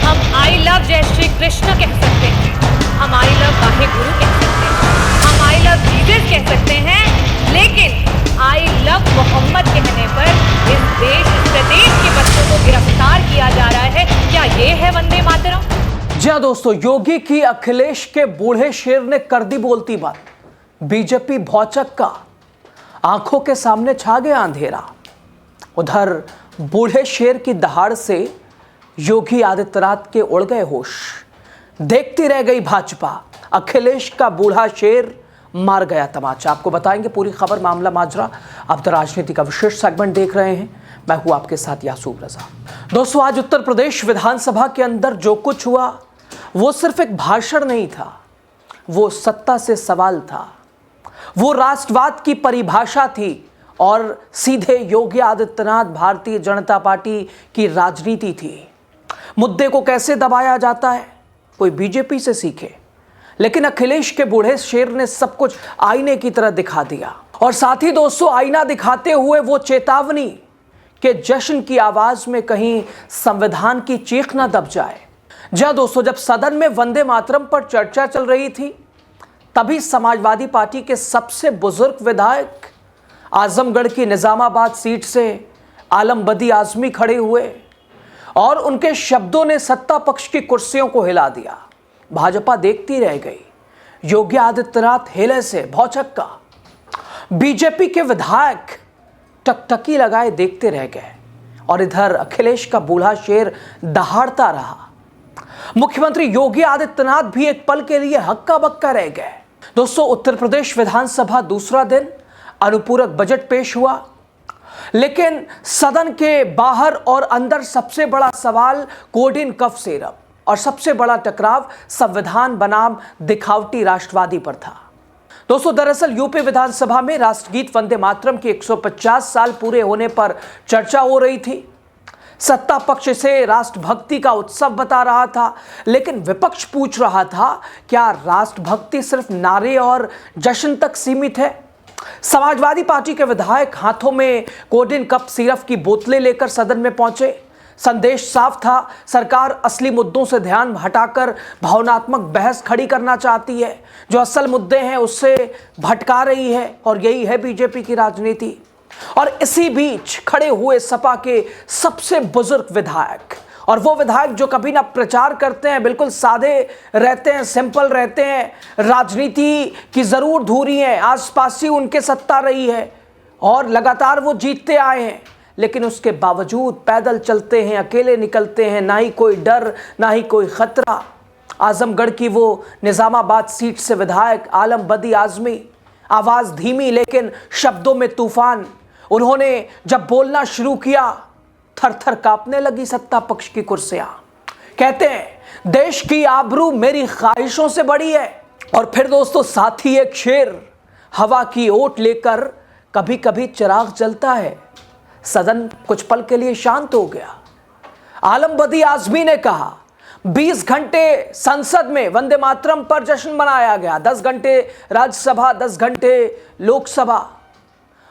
हम I love जय श्री कृष्ण कह सकते हैं, हम आई लव वाहे गुरु कह सकते हैं, हम आई लव जीसस कह सकते हैं, लेकिन आई लव मोहम्मद कहने पर इस देश इस प्रदेश के बच्चों को गिरफ्तार किया जा रहा है। क्या ये है वंदे मातरम? जी हाँ दोस्तों, योगी की अखिलेश के बूढ़े शेर ने कर दी बोलती बात। बीजेपी भौचक्का, आंखों के सामने छा गया अंधेरा। उधर बूढ़े शेर की दहाड़ से योगी आदित्यनाथ के उड़ गए होश। देखती रह गई भाजपा, अखिलेश का बूढ़ा शेर मार गया तमाचा। आपको बताएंगे पूरी खबर, मामला माजरा। अब तो राजनीति का विशेष सेगमेंट देख रहे हैं, मैं हूं आपके साथ यासूब रजा। दोस्तों, आज उत्तर प्रदेश विधानसभा के अंदर जो कुछ हुआ वो सिर्फ एक भाषण नहीं था, वो सत्ता से सवाल था, वो राष्ट्रवाद की परिभाषा थी और सीधे योगी आदित्यनाथ भारतीय जनता पार्टी की राजनीति थी। मुद्दे को कैसे दबाया जाता है कोई बीजेपी से सीखे, लेकिन अखिलेश के बूढ़े शेर ने सब कुछ आईने की तरह दिखा दिया। और साथ ही दोस्तों, आईना दिखाते हुए वो चेतावनी कि जश्न की आवाज में कहीं संविधान की चीख ना दब जाए। जी दोस्तों, जब सदन में वंदे मातरम पर चर्चा चल रही थी, तभी समाजवादी पार्टी के सबसे बुजुर्ग विधायक आजमगढ़ की निजामाबाद सीट से आलम बदी आजमी खड़े हुए और उनके शब्दों ने सत्ता पक्ष की कुर्सियों को हिला दिया। भाजपा देखती रह गई, योगी आदित्यनाथ हिले से भौचक्का, बीजेपी के विधायक टकटकी लगाए देखते रह गए और इधर अखिलेश का बूढ़ा शेर दहाड़ता रहा। मुख्यमंत्री योगी आदित्यनाथ भी एक पल के लिए हक्का बक्का रह गए। दोस्तों, उत्तर प्रदेश विधानसभा दूसरा दिन अनुपूरक बजट पेश हुआ, लेकिन सदन के बाहर और अंदर सबसे बड़ा सवाल कोडिन कफ सिरप और सबसे बड़ा टकराव संविधान बनाम दिखावटी राष्ट्रवादी पर था। दोस्तों, दरअसल यूपी विधानसभा में राष्ट्रगीत वंदे मातरम के 150 साल पूरे होने पर चर्चा हो रही थी। सत्ता पक्ष इसे राष्ट्रभक्ति का उत्सव बता रहा था, लेकिन विपक्ष पूछ रहा था, क्या राष्ट्रभक्ति सिर्फ नारे और जश्न तक सीमित है? समाजवादी पार्टी के विधायक हाथों में कोडिन कप सिरप की बोतलें लेकर सदन में पहुंचे। संदेश साफ था, सरकार असली मुद्दों से ध्यान हटाकर भावनात्मक बहस खड़ी करना चाहती है, जो असल मुद्दे हैं उससे भटका रही है, और यही है बीजेपी की राजनीति। और इसी बीच खड़े हुए सपा के सबसे बुजुर्ग विधायक, और वो विधायक जो कभी ना प्रचार करते हैं, बिल्कुल सादे रहते हैं, सिंपल रहते हैं, राजनीति की जरूर धुरी है, आसपास ही उनके सत्ता रही है और लगातार वो जीतते आए हैं, लेकिन उसके बावजूद पैदल चलते हैं, अकेले निकलते हैं, ना ही कोई डर ना ही कोई खतरा। आजमगढ़ की वो निजामाबाद सीट से विधायक आलम बदी आजमी, आवाज धीमी लेकिन शब्दों में तूफान। उन्होंने जब बोलना शुरू किया, थर थर कांपने लगी सत्ता पक्ष की कुर्सियां। कहते हैं, देश की आबरू मेरी ख्वाहिशों से बड़ी है। और फिर दोस्तों, साथ ही एक शेर, हवा की ओट लेकर कभी कभी चिराग जलता है। सदन कुछ पल के लिए शांत हो गया। आलम बदी आजमी ने कहा, 20 घंटे संसद में वंदे मातरम पर जश्न मनाया गया, 10 घंटे राज्यसभा, 10 घंटे लोकसभा,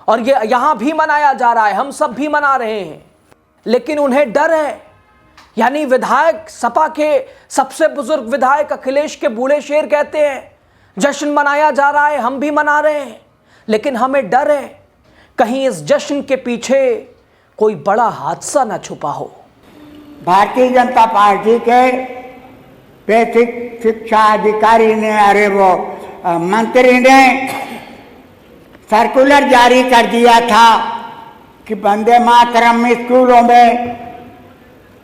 और ये यहां भी मनाया जा रहा है, हम सब भी मना रहे हैं, लेकिन उन्हें डर है। यानी विधायक, सपा के सबसे बुजुर्ग विधायक अखिलेश के बूढ़े शेर कहते हैं, जश्न मनाया जा रहा है, हम भी मना रहे हैं, लेकिन हमें डर है कहीं इस जश्न के पीछे कोई बड़ा हादसा ना छुपा हो। भारतीय जनता पार्टी के बेसिक शिक्षा अधिकारी ने, अरे वो मंत्री ने सर्कुलर जारी कर दिया था कि वंदे मातरम स्कूलों में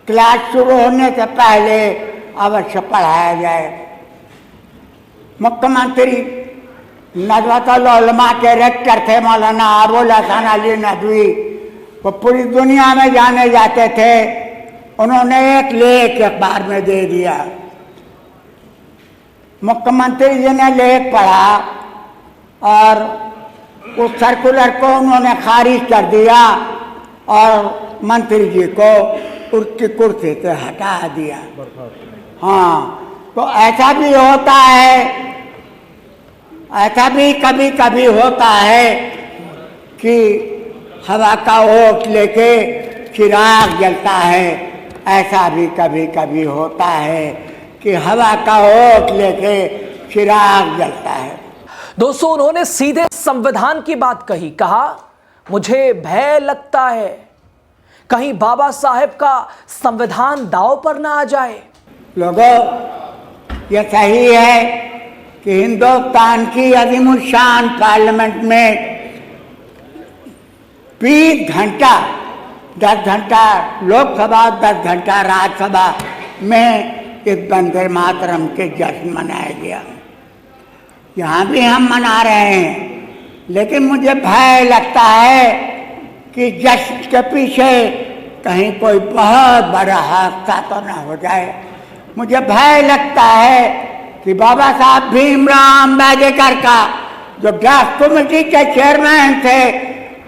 क्लास शुरू होने से पहले अवश्य पढ़ाया जाए। मुख्यमंत्री नदवतुल उलमा के रेक्टर थे मौलाना अबुल हसन अली नदवी, वो पूरी दुनिया में जाने जाते थे। उन्होंने एक लेख अखबार में दे दिया, मुख्यमंत्री जी ने लेख पढ़ा और उस सर्कुलर को उन्होंने खारिज कर दिया और मंत्री जी को उसकी कुर्सी से हटा दिया। हाँ, तो ऐसा भी होता है, ऐसा भी कभी कभी होता है कि हवा का ओट लेके चिराग जलता है। ऐसा भी कभी कभी होता है कि हवा का ओट लेके चिराग जलता है। दोस्तों, उन्होंने सीधे संविधान की बात कही। कहा, मुझे भय लगता है कहीं बाबा साहेब का संविधान दांव पर ना आ जाए। लोगों, ये सही है कि हिंदुस्तान की अज़ीमुशान पार्लियामेंट में 20 घंटा, 10 घंटा लोकसभा, 10 घंटा राज्यसभा में इस वंदे मातरम के जश्न मनाया गया। यहाँ भी हम मना रहे हैं, लेकिन मुझे भय लगता है कि जश्न के पीछे कहीं कोई बहुत बड़ा हादसा तो ना हो जाए। मुझे भय लगता है कि बाबा साहब भीमराव अम्बेडकर का जो ड्राफ्ट कमेटी के चेयरमैन थे,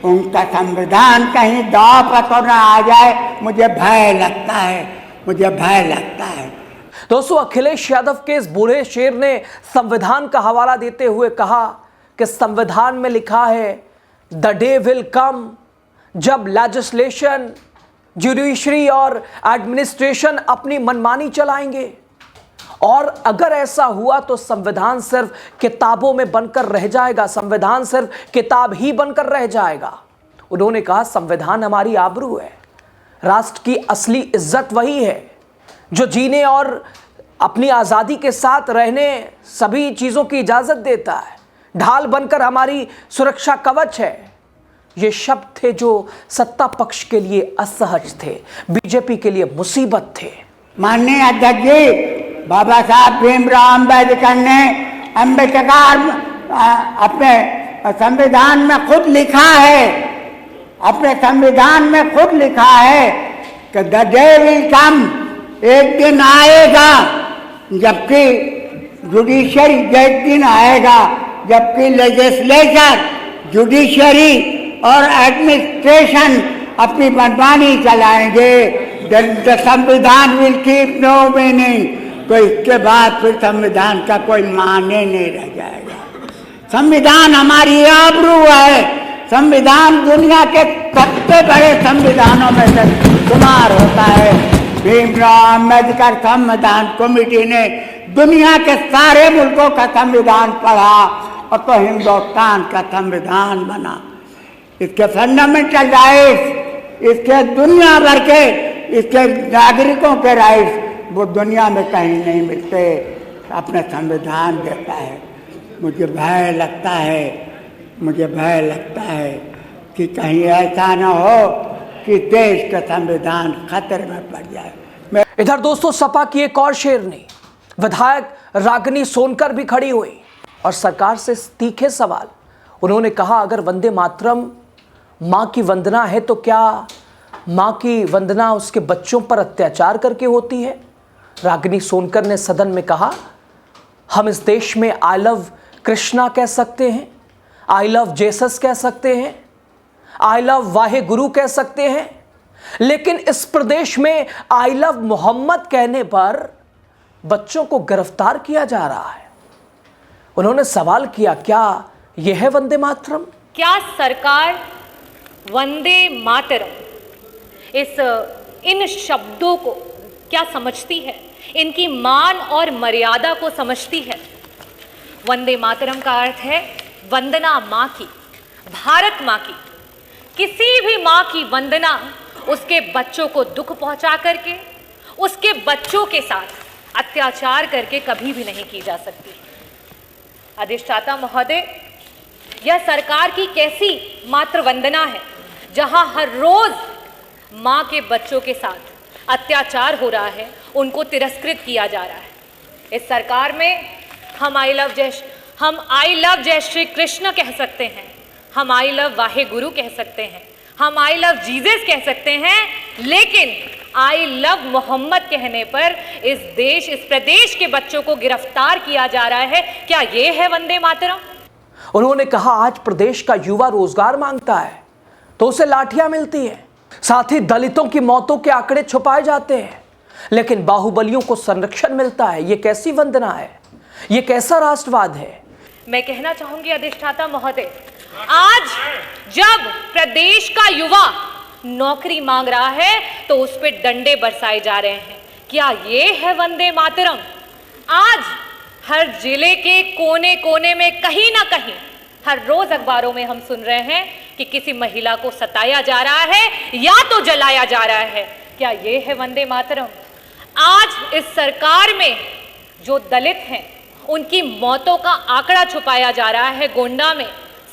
उनका संविधान कहीं दांव पर तो ना आ जाए। मुझे भय लगता है, मुझे भय लगता है। दोस्तों, अखिलेश यादव के इस बूढ़े शेर ने संविधान का हवाला देते हुए कहा कि संविधान में लिखा है, द डे विल कम जब लेजिस्लेशन, जुडिशरी और एडमिनिस्ट्रेशन अपनी मनमानी चलाएंगे, और अगर ऐसा हुआ तो संविधान सिर्फ किताबों में बनकर रह जाएगा, संविधान सिर्फ किताब ही बनकर रह जाएगा। उन्होंने कहा, संविधान हमारी आबरू है, राष्ट्र की असली इज्जत वही है जो जीने और अपनी आज़ादी के साथ रहने सभी चीज़ों की इजाज़त देता है, ढाल बनकर हमारी सुरक्षा कवच है। ये शब्द थे जो सत्ता पक्ष के लिए असहज थे, बीजेपी के लिए मुसीबत थे। माननीय अध्यक्ष जी, बाबा साहब भीमराव अम्बेडकर ने अपने संविधान में खुद लिखा है, अपने संविधान में खुद लिखा है कि द डे विल कम, एक दिन आएगा जबकि जुडिशरी, एक दिन आएगा जबकि लेजिस्लेचर, जुडिशरी और एडमिनिस्ट्रेशन अपनी मनमानी चलाएंगे। द संविधान विल कीप नो मीनिंग, तो इसके बाद फिर संविधान का कोई माने नहीं रह जाएगा। संविधान हमारी आबरू है, संविधान दुनिया के सबसे बड़े संविधानों में से शुमार होता है। भीमराव अम्बेडकर संविधान कमेटी ने दुनिया के सारे मुल्कों का संविधान पढ़ा और तो हिंदुस्तान का संविधान बना। इसके फंडामेंटल राइट्स, इसके दुनिया भर के, इसके नागरिकों के राइट्स वो दुनिया में कहीं नहीं मिलते, अपने संविधान देता है। मुझे भय लगता है, मुझे भय लगता है कि कहीं ऐसा ना हो कि देश का संविधान खतरे में पड़ जाए। इधर दोस्तों, सपा की एक और शेरनी विधायक रागिनी सोनकर भी खड़ी हुई और सरकार से तीखे सवाल। उन्होंने कहा, अगर वंदे मातरम माँ की वंदना है तो क्या माँ की वंदना उसके बच्चों पर अत्याचार करके होती है? रागिनी सोनकर ने सदन में कहा, हम इस देश में आई लव कृष्णा कह सकते हैं, आई लव जेसस कह सकते हैं, आई लव वाहे गुरु कह सकते हैं, लेकिन इस प्रदेश में आई लव मोहम्मद कहने पर बच्चों को गिरफ्तार किया जा रहा है। उन्होंने सवाल किया, क्या यह है वंदे मातरम? क्या सरकार वंदे मातरम इन शब्दों को क्या समझती है? इनकी मान और मर्यादा को समझती है? वंदे मातरम का अर्थ है वंदना माँ की, भारत माँ की। किसी भी माँ की वंदना उसके बच्चों को दुख पहुंचा करके, उसके बच्चों के साथ अत्याचार करके कभी भी नहीं की जा सकती। अधिष्ठाता महोदय, यह सरकार की कैसी मातृ वंदना है जहां हर रोज माँ के बच्चों के साथ अत्याचार हो रहा है, उनको तिरस्कृत किया जा रहा है। इस सरकार में हम आई लव जय श्री कृष्ण कह सकते हैं, हम आई लव वाहे गुरु कह सकते हैं, हम आई लव जीसस कह सकते हैं, लेकिन आई लव मोहम्मद कहने पर इस प्रदेश के बच्चों को गिरफ्तार किया जा रहा है। क्या ये है वंदे मातरम? उन्होंने कहा, आज प्रदेश का युवा रोजगार मांगता है तो उसे लाठियां मिलती हैं, साथ ही दलितों की मौतों के आंकड़े छुपाए जाते हैं, लेकिन बाहुबलियों को संरक्षण मिलता है। ये कैसी वंदना है? ये कैसा राष्ट्रवाद है? मैं कहना चाहूंगी अधिष्ठाता महोदय, आज जब प्रदेश का युवा नौकरी मांग रहा है तो उस पर डंडे बरसाए जा रहे हैं। क्या ये है वंदे मातरम? आज हर जिले के कोने कोने में कहीं ना कहीं हर रोज अखबारों में हम सुन रहे हैं कि किसी महिला को सताया जा रहा है या तो जलाया जा रहा है। क्या ये है वंदे मातरम? आज इस सरकार में जो दलित हैं उनकी मौतों का आंकड़ा छुपाया जा रहा है। गोंडा में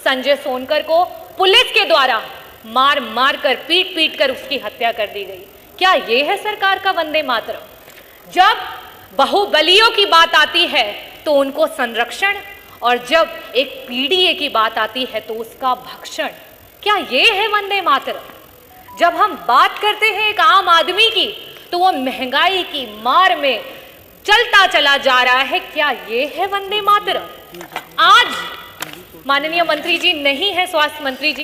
संजय सोनकर को पुलिस के द्वारा मार मार कर पीट पीट कर उसकी हत्या कर दी गई। क्या ये है सरकार का वंदे मातरम? जब बाहुबलियों की बात आती है तो उनको संरक्षण, और जब एक पीडीए की बात आती है तो उसका भक्षण। क्या ये है वंदे मातरम? जब हम बात करते हैं एक आम आदमी की तो वो महंगाई की मार में चलता चला जा रहा है। क्या ये है वंदे मातरम? आज माननीय मंत्री जी नहीं है, स्वास्थ्य मंत्री जी,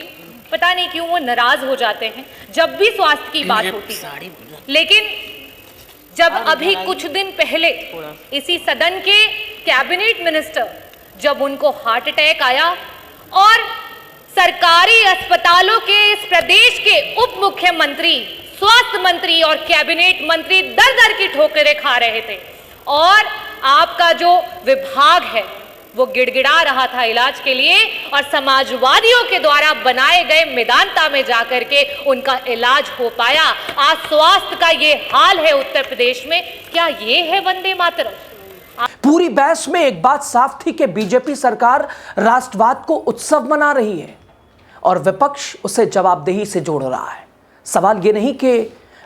पता नहीं क्यों वो नाराज हो जाते हैं जब भी स्वास्थ्य की बात होती है। लेकिन जब अभी कुछ दिन पहले इसी सदन के कैबिनेट मिनिस्टर, जब उनको हार्ट अटैक आया और सरकारी अस्पतालों के इस प्रदेश के उप मुख्यमंत्री, स्वास्थ्य मंत्री और कैबिनेट मंत्री दर दर की ठोकरें खा रहे थे और आपका जो विभाग है वो गिड़गिड़ा रहा था इलाज के लिए, और समाजवादियों के द्वारा बनाए गए मेदांता में जाकर के उनका इलाज हो पाया। आज स्वास्थ्य का ये हाल है उत्तर प्रदेश में। क्या ये है वंदे मातरम? पूरी बहस में एक बात साफ थी कि बीजेपी सरकार राष्ट्रवाद को उत्सव मना रही है और विपक्ष उसे जवाबदेही से जोड़ रहा है। सवाल ये नहीं कि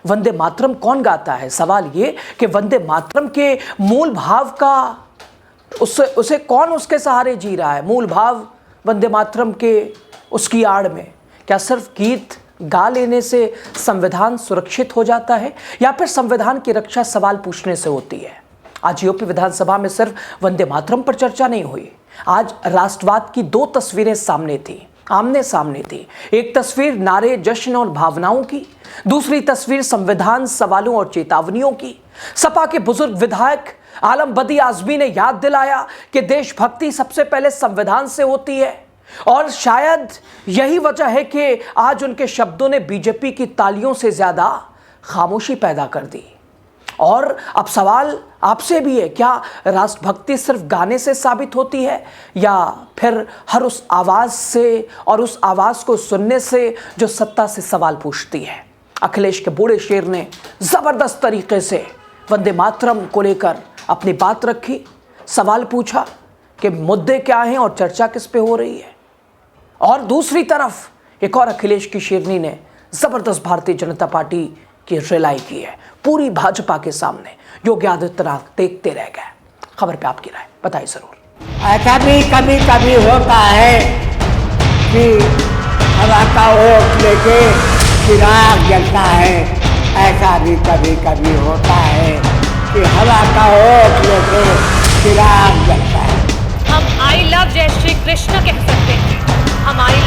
वंदे मातरम कौन गाता है, सवाल ये कि वंदे मातरम के मूल भाव का उसे कौन उसके सहारे जी रहा है। मूल भाव वंदे मातरम के उसकी आड़ में क्या सिर्फ गीत गा लेने से संविधान सुरक्षित हो जाता है, या फिर संविधान की रक्षा सवाल पूछने से होती है? आज यूपी विधानसभा में सिर्फ वंदे मातरम पर चर्चा नहीं हुई। आज राष्ट्रवाद की दो तस्वीरें सामने थी, आमने सामने थी। एक तस्वीर नारे, जश्न और भावनाओं की, दूसरी तस्वीर संविधान सवालों और चेतावनियों की। सपा के बुजुर्ग विधायक आलम बदी आजमी ने याद दिलाया कि देशभक्ति सबसे पहले संविधान से होती है, और शायद यही वजह है कि आज उनके शब्दों ने बीजेपी की तालियों से ज्यादा खामोशी पैदा कर दी। और अब सवाल आपसे भी है, क्या राष्ट्रभक्ति सिर्फ गाने से साबित होती है, या फिर हर उस आवाज से और उस आवाज को सुनने से जो सत्ता से सवाल पूछती है? अखिलेश के बूढ़े शेर ने जबरदस्त तरीके से वंदे मातरम को लेकर अपनी बात रखी, सवाल पूछा कि मुद्दे क्या हैं और चर्चा किस पे हो रही है। और दूसरी तरफ एक और अखिलेश की शेरनी ने जबरदस्त भारतीय जनता पार्टी की रिलाई की है पूरी भाजपा के सामने। योगी आदित्यनाथ देखते रह गए। खबर पे आपकी राय बताइए जरूर। ऐसा भी कभी कभी होता है कि हवा का ओट लेके चिराग जलता है। ऐसा भी कभी कभी होता है कि हवा का ओट लेके चिराग जलता है। हम आई लव जय श्री कृष्ण कह सकते हैं, हम आई